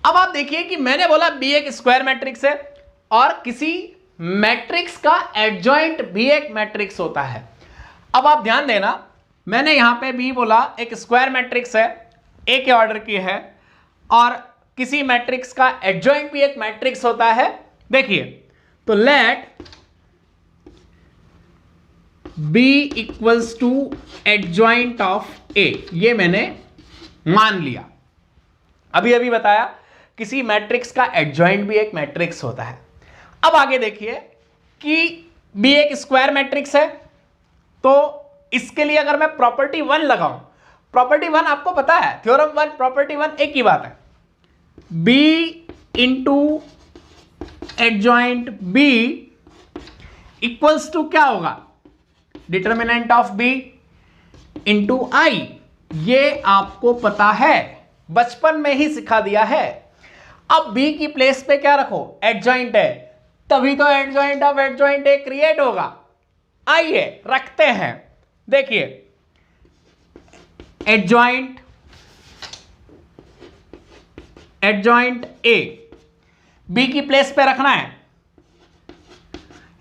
अब आप देखिए कि मैंने बोला बी एक स्क्वायर मैट्रिक्स है और किसी मैट्रिक्स का एडजॉइंट भी एक मैट्रिक्स होता है। अब आप ध्यान देना, मैंने यहां पे बी बोला एक स्क्वायर मैट्रिक्स है, ए के ऑर्डर की है, और किसी मैट्रिक्स का एडजॉइंट भी एक मैट्रिक्स होता है। देखिए, तो let B equals to adjoint of A, ये मैंने मान लिया। अभी अभी बताया किसी मैट्रिक्स का एडजॉइंट भी एक मैट्रिक्स होता है। अब आगे देखिए कि बी एक स्क्वायर मैट्रिक्स है, तो इसके लिए अगर मैं प्रॉपर्टी 1 लगाऊं, प्रॉपर्टी 1 आपको पता है, थ्योरम 1 प्रॉपर्टी 1 एक ही बात है, B into adjoint B equals to क्या होगा, determinant of B into I. ये आपको पता है, बचपन में ही सिखा दिया है। अब बी की प्लेस पे क्या रखो, एडजॉइंट है, तभी तो adjoint of adjoint A create होगा। आइए रखते हैं, देखिए एडजॉइंट ए, बी की प्लेस पे रखना है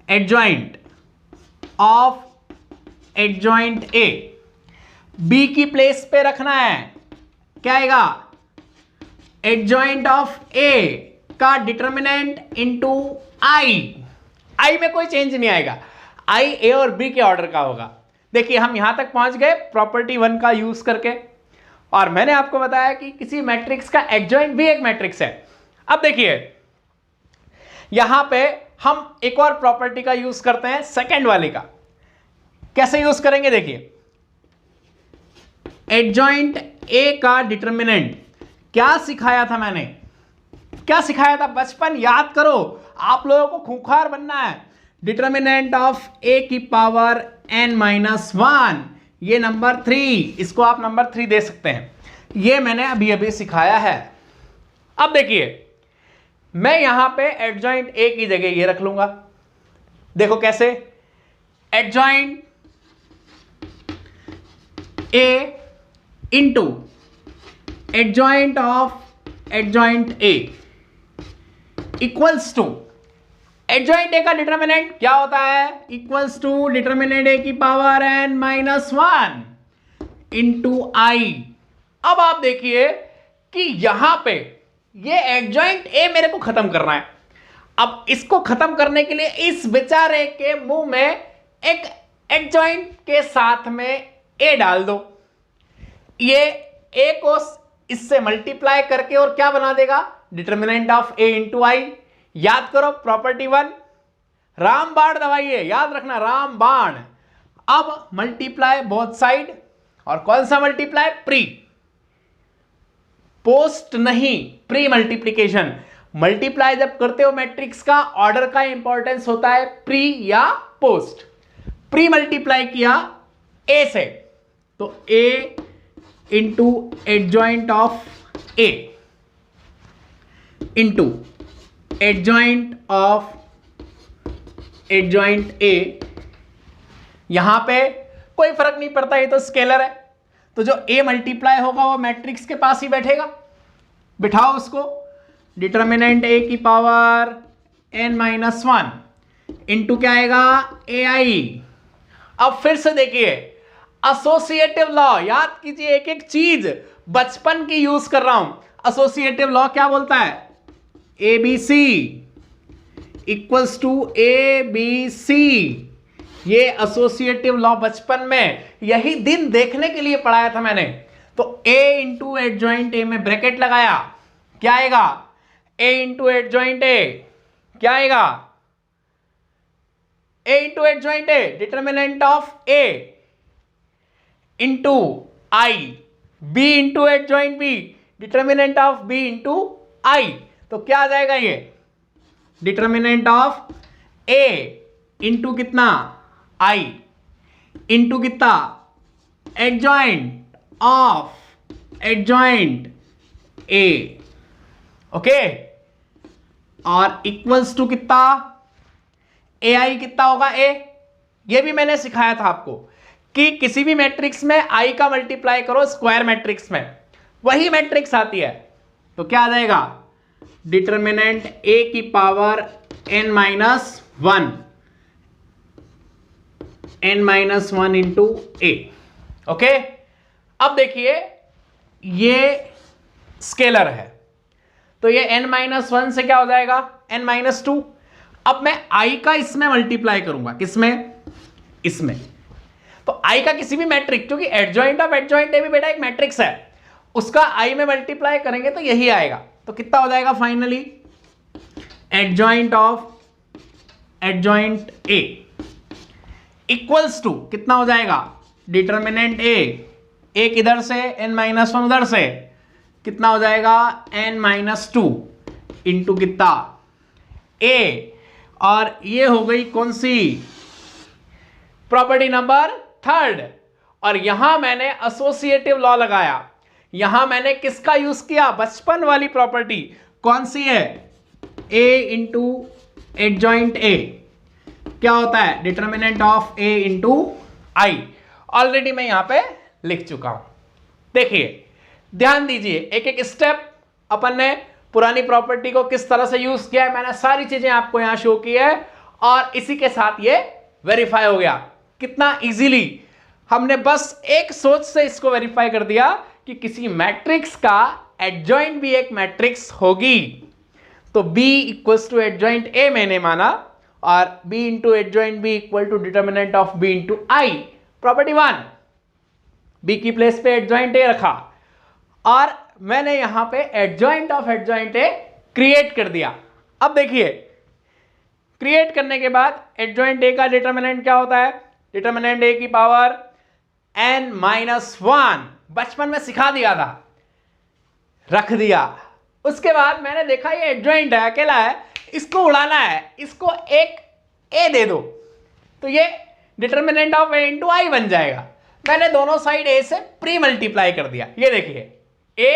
adjoint of adjoint A, B की प्लेस पे रखना है, क्या आएगा, एडजॉइंट ऑफ ए का डिटर्मिनेंट इंटू आई, आई में कोई चेंज नहीं आएगा, आई ए और बी के ऑर्डर का होगा। देखिए हम यहां तक पहुंच गए प्रॉपर्टी 1 का यूज करके, और मैंने आपको बताया कि किसी मैट्रिक्स का एडजॉइंट भी एक मैट्रिक्स है। अब देखिए यहां पे हम एक और प्रॉपर्टी का यूज करते हैं, सेकंड वाली का। कैसे यूज करेंगे, देखिए एडजॉइंट ए का डिटर्मिनेंट, क्या सिखाया था मैंने, क्या सिखाया था बचपन, याद करो, आप लोगों को खूंखार बनना है। डिटर्मिनेंट ऑफ ए की पावर n-1, ये नंबर 3, इसको आप नंबर 3 दे सकते हैं, ये मैंने अभी अभी सिखाया है। अब देखिए मैं यहां पे एडजॉइंट ए की जगह ये रख लूंगा, देखो कैसे, adjoint A into adjoint of adjoint A equals to, adjoint A का डिटर्मिनेंट क्या होता है, इक्वल्स टू डिटर्मिनेंट ए की पावर n-1 इंटू आई। अब आप देखिए कि यहां पे ये एडजॉइंट ए मेरे को खत्म करना है। अब इसको खत्म करने के लिए इस बेचारे के मुंह में एक एडजॉइंट के साथ में ए डाल दो, ये ए को इससे मल्टीप्लाई करके और क्या बना देगा, डिटर्मिनेंट ऑफ ए इंटू आई। याद करो प्रॉपर्टी 1, रामबाण दबाइए, याद रखना रामबाण। अब मल्टीप्लाई बोथ साइड, और कौन सा मल्टीप्लाई, प्री, पोस्ट नहीं, प्री मल्टीप्लीकेशन। मल्टीप्लाई जब करते हो मैट्रिक्स का, ऑर्डर का इंपॉर्टेंस होता है प्री या पोस्ट। प्री मल्टीप्लाई किया ए से, तो A into adjoint of A into adjoint of adjoint A, यहां पे कोई फर्क नहीं पड़ता, ये तो स्केलर है, तो जो ए मल्टीप्लाई होगा वो मैट्रिक्स के पास ही बैठेगा, बिठाओ उसको, डिटर्मिनेंट ए की पावर n-1 इंटू क्या आएगा, ए आई। अब फिर से देखिए एसोसिएटिव लॉ, याद कीजिए एक एक चीज, बचपन की यूज कर रहा हूं। एसोसिएटिव लॉ क्या बोलता है, A B C equals to A B C, ये एसोसिएटिव लॉ बचपन में यही दिन देखने के लिए पढ़ाया था मैंने। तो ए इंटू एडजॉइंट ए में ब्रैकेट लगाया, क्या आएगा, ए इंटू एडजॉइंट ए, क्या आएगा, A into adjoint A determinant of A into I, B into adjoint B determinant of B into I. तो क्या आ जाएगा, ये डिटर्मिनेंट ऑफ ए इंटू कितना, आई इंटू कितना, adjoint of adjoint A, okay, और इक्वल्स टू कितना, ए आई कितना होगा, ए, ये भी मैंने सिखाया था आपको कि किसी भी मैट्रिक्स में आई का मल्टीप्लाई करो स्क्वायर मैट्रिक्स में, वही मैट्रिक्स आती है। तो क्या आ जाएगा, डिटर्मिनेंट ए की पावर n-1 इंटू ए, ओके। अब देखिए ये स्केलर है, तो ये n-1 से क्या हो जाएगा, n-2। अब मैं i का इसमें मल्टीप्लाई करूंगा, किसमें, इसमें, तो i का किसी भी मैट्रिक्स, क्योंकि एडजॉइंट ऑफ एडजॉइंट ए भी बेटा एक मैट्रिक्स है, उसका i में मल्टीप्लाई करेंगे तो यही आएगा। तो कितना हो जाएगा finally, adjoint of adjoint A equals to कितना हो जाएगा, डिटर्मिनेंट ए, एक इधर से n-1 उधर से, कितना हो जाएगा, n-2 इंटू कितना, ए, और ये हो गई कौन सी, प्रॉपर्टी नंबर 3। और यहां मैंने एसोसिएटिव लॉ लगाया, यहां मैंने किसका यूज किया, बचपन वाली प्रॉपर्टी, कौन सी है, ए इंटू एडजॉइंट ए, क्या होता है, determinant of A into I. Already मैं यहां पे लिख चुका हूं, देखिए ध्यान दीजिए, एक एक स्टेप अपन ने पुरानी प्रॉपर्टी को किस तरह से यूज किया है, मैंने सारी चीजें आपको यहां शो की है, और इसी के साथ ये वेरीफाई हो गया। कितना इजीली हमने बस एक सोच से इसको वेरीफाई कर दिया कि किसी मैट्रिक्स का एडजॉइंट भी एक मैट्रिक्स होगी। तो B equals to adjoint A मैंने माना और B into adjoint B equal to determinant of B into I। Property 1, B की प्लेस पे एडजॉइंट A रखा और मैंने यहां पे adjoint of adjoint A create कर दिया। अब देखिए, क्रिएट करने के बाद एडजॉइंट A का डिटर्मिनेंट क्या होता है? डिटर्मिनेंट A की पावर n-1, बचपन में सिखा दिया था, रख दिया। उसके बाद मैंने देखा ये एडजॉइंट है, अकेला है, इसको उड़ाना है, इसको एक A दे दो तो ये डिटर्मिनेंट ऑफ A इंटू आई बन जाएगा। मैंने दोनों साइड A से प्री मल्टीप्लाई कर दिया। ये देखिए A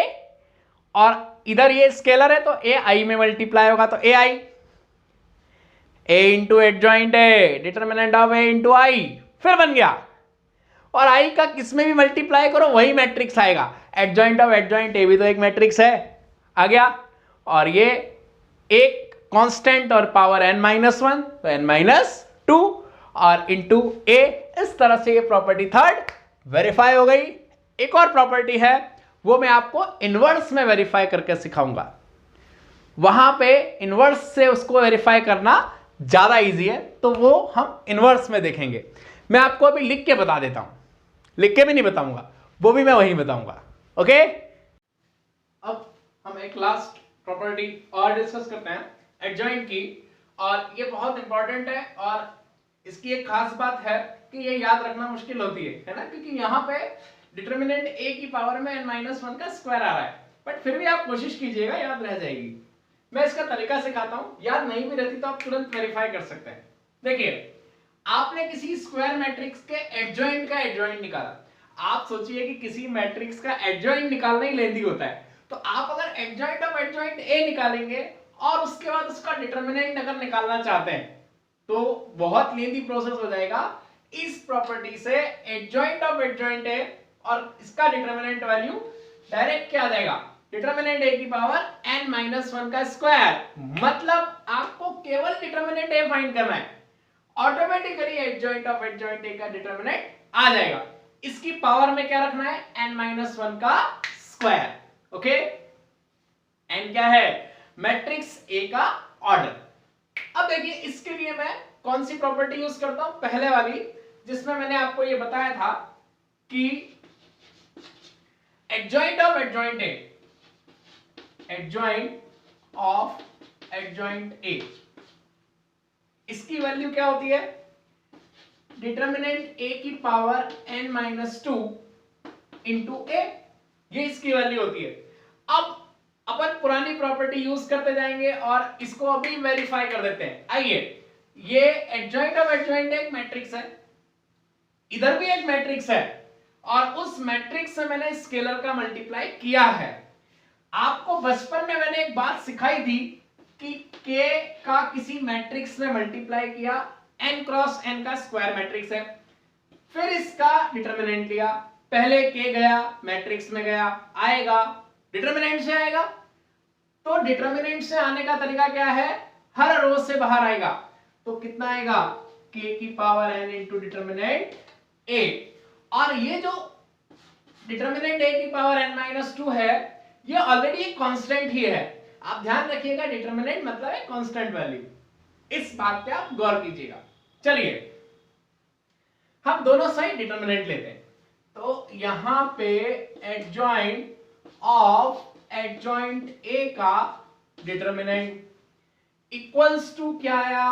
और इधर ये स्केलर है तो A I में मल्टीप्लाई होगा तो AI, A into adjoint A determinant of A into I, फिर बन गया। और आई का किसमें भी मल्टीप्लाई करो वही मैट्रिक्स आएगा। एडजॉइंट ऑफ एडजॉइंट ए भी तो एक मैट्रिक्स है, आ गया। और ये एक कांस्टेंट और पावर n-1 तो n-2 और इंटू ए। इस तरह से ये प्रॉपर्टी थर्ड वेरीफाई हो गई। एक और प्रॉपर्टी है, वो मैं आपको इनवर्स में वेरीफाई करके सिखाऊंगा। वहां पे इनवर्स से उसको वेरीफाई करना ज्यादा इजी है, तो वो हम इनवर्स में देखेंगे। मैं आपको अभी लिख के बता देता हूं, लिख के भी नहीं बताऊंगा, वो भी मैं वहीं बताऊंगा। ओके, अब हम एक लास्ट प्रॉपर्टी और डिस्कस करते हैं एडजॉइंट की, और ये बहुत इंपॉर्टेंट है और इसकी एक खास बात है कि ये याद रखना मुश्किल होती है ना, क्योंकि यहाँ पे डिटर्मिनेंट a की पावर में n-1 का स्क्वायर आ रहा है, बट फिर भी आप कोशिश कीजिएगा, याद रह जाएगी। मैं इसका तरीका सिखाता हूँ, याद नहीं भी रहती तो आप तुरंत वेरीफाई कर सकते हैं। देखिए, आपने किसी स्क्वायर मैट्रिक्स के एडजॉइंट का एडजॉइंट निकाला। आप सोचिए कि किसी मैट्रिक्स का एडजॉइंट निकालना ही लेंदी होता है, तो आप अगर एडजॉइंट ऑफ एडजॉइंट ए निकालेंगे और उसके बाद उसका डिटर्मिनेंट अगर निकालना चाहते हैं तो बहुत लेंदी प्रोसेस हो जाएगा। इस प्रॉपर्टी से एडजॉइंट ऑफ एडजॉइंट ए और इसका डिटर्मिनेंट वैल्यू डायरेक्ट क्या आ जाएगा? डिटर्मिनेंट ए की पावर n-1 का स्क्वायर। मतलब आपको केवल डिटर्मिनेंट ए फाइंड करना है, automatically adjoint of adjoint A का डिटर्मिनेंट आ जाएगा। इसकी पावर में क्या रखना है? n-1 का स्क्वायर। ओके, n क्या है? मैट्रिक्स ए का ऑर्डर। अब देखिए, इसके लिए मैं कौन सी प्रॉपर्टी यूज करता हूं? पहले वाली, जिसमें मैंने आपको यह बताया था कि adjoint of adjoint A, adjoint of adjoint ए, इसकी वैल्यू क्या होती है? डिटर्मिनेंट a की पावर n-2 इंटू a, ये इसकी वैल्यू होती है। अब अपन पुरानी प्रॉपर्टी यूज करते जाएंगे और इसको अभी वेरीफाई कर देते हैं। आइए, ये एडजॉइंट ऑफ एडजॉइंट एक मैट्रिक्स है, इधर भी एक मैट्रिक्स है, और उस मैट्रिक्स से मैंने स्केलर का मल्टीप्लाई किया है। आपको बचपन में मैंने एक बात सिखाई थी कि k का किसी मैट्रिक्स में मल्टीप्लाई किया, n क्रॉस n का स्क्वायर मैट्रिक्स है, फिर इसका डिटर्मिनेंट लिया, पहले k गया मैट्रिक्स में गया, आएगा डिटर्मिनेंट से आएगा। तो डिटर्मिनेंट से आने का तरीका क्या है? हर रो से बाहर आएगा, तो कितना आएगा? k की power n into determinant a। और ये जो डिटर्मिनेंट a की पावर n-2 है, ये ऑलरेडी एक कांस्टेंट ही है। आप ध्यान रखिएगा, डिटर्मिनेंट मतलब है कांस्टेंट वैल्यू, इस बात पे आप गौर कीजिएगा। चलिए, हम दोनों साइड डिटर्मिनेंट लेते हैं। तो यहां पे एडजॉइंट ऑफ एडजॉइंट ए का डिटर्मिनेंट इक्वल्स टू क्या आया?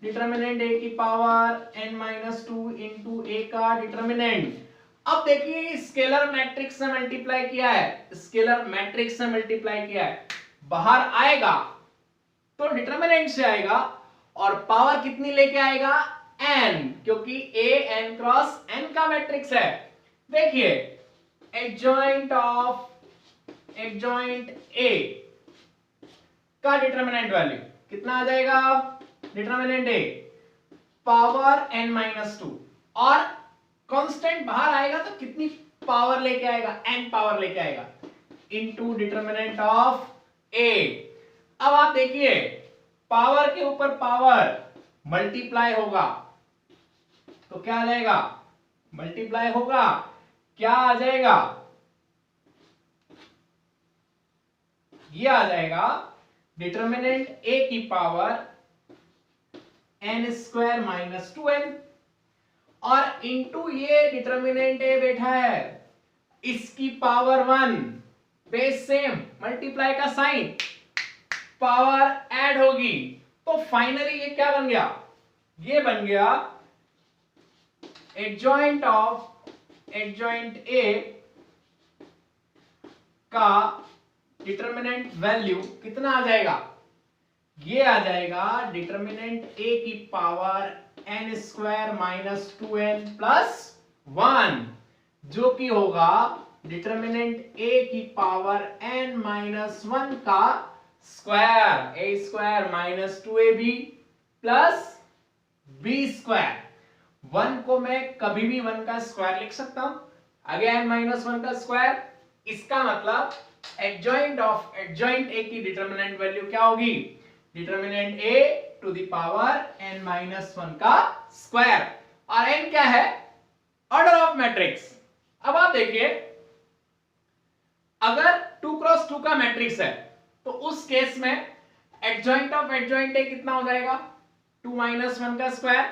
डिटर्मिनेंट ए की पावर n-2 इंटू ए का डिटर्मिनेंट। अब देखिए, स्केलर मैट्रिक्स से मल्टीप्लाई किया है, स्केलर मैट्रिक्स से मल्टीप्लाई किया है, बाहर आएगा तो डिटर्मिनेंट से आएगा, और पावर कितनी लेके आएगा? n, क्योंकि a n क्रॉस n का मैट्रिक्स है। देखिए, एडजॉइंट ऑफ एडजॉइंट a का डिटर्मिनेंट वैल्यू कितना आ जाएगा? डिटर्मिनेंट a पावर n-2, और कांस्टेंट बाहर आएगा तो कितनी पावर लेके आएगा? n पावर लेके आएगा, इनटू डिटर्मिनेंट ऑफ a। अब आप देखिए, पावर के ऊपर पावर मल्टीप्लाई होगा, तो क्या आ जाएगा, मल्टीप्लाई होगा, क्या आ जाएगा, ये आ जाएगा डिटर्मिनेंट a की power n square minus 2n, और इंटू ये डिटर्मिनेंट a बैठा है, इसकी पावर 1, बेस सेम, मल्टीप्लाई का साइन, पावर ऐड होगी, तो फाइनली ये क्या बन गया, ये बन गया एडजॉइंट A का डिटर्मिनेंट वैल्यू कितना आ जाएगा, ये आ जाएगा डिटर्मिनेंट A की power n square minus 2n plus 1, जो कि होगा डिटर्मिनेंट A की पावर n माइनस 1 का square, a square minus 2ab plus b square. 1 को मैं कभी भी 1 का स्क्वायर लिख सकता हूं, अगेन माइनस 1 का स्क्वायर, इसका मतलब एडजॉइंट A की डिटर्मिनेंट वैल्यू क्या होगी, determinant A to the power n minus 1 का स्क्वायर, और n क्या है, ऑर्डर ऑफ मैट्रिक्स। अब आप देखिए, अगर 2 क्रॉस 2 का मैट्रिक्स है तो उस केस में एडजॉइंट A कितना हो जाएगा, 2 माइनस 1 का स्क्वायर,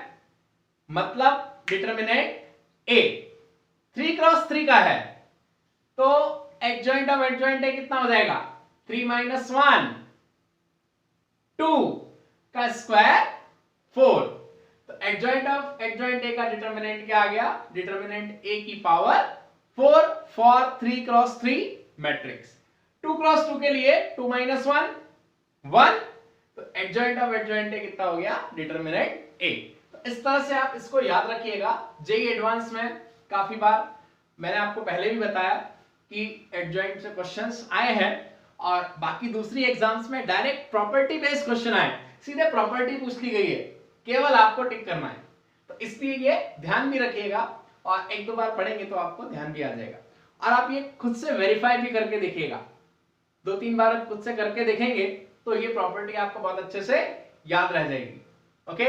मतलब डिटर्मिनेंट A। 3 क्रॉस 3 का है तो एडजॉइंट A कितना हो जाएगा, 3 माइनस 1, 2 का स्क्वायर 4, तो एडजॉइंट A का डिटर्मिनेंट क्या आ गया, डिटर्मिनेंट A की power 4 for 3 cross 3 matrix. 2 cross 2 के लिए 2 माइनस 1, 1, तो एडजॉइंट A कितना हो गया, डिटर्मिनेंट A। तो इस तरह से आप इसको याद रखिएगा। जेईई एडवांस में काफी बार मैंने आपको पहले भी बताया कि एडजॉइंट से क्वेश्चंस आए हैं, और बाकी दूसरी एग्जाम्स में डायरेक्ट प्रॉपर्टी बेस्ड क्वेश्चन आए, सीधे प्रॉपर्टी पूछ ली गई है, केवल आपको टिक करना है। तो इसलिए ये ध्यान भी रखिएगा, और एक दो बार पढ़ेंगे तो आपको ध्यान भी आ जाएगा, और आप ये खुद से वेरीफाई भी करके देखिएगा। 2-3 बार आप खुद से करके देखेंगे तो ये प्रॉपर्टी आपको बहुत अच्छे से याद रह जाएगी। ओके।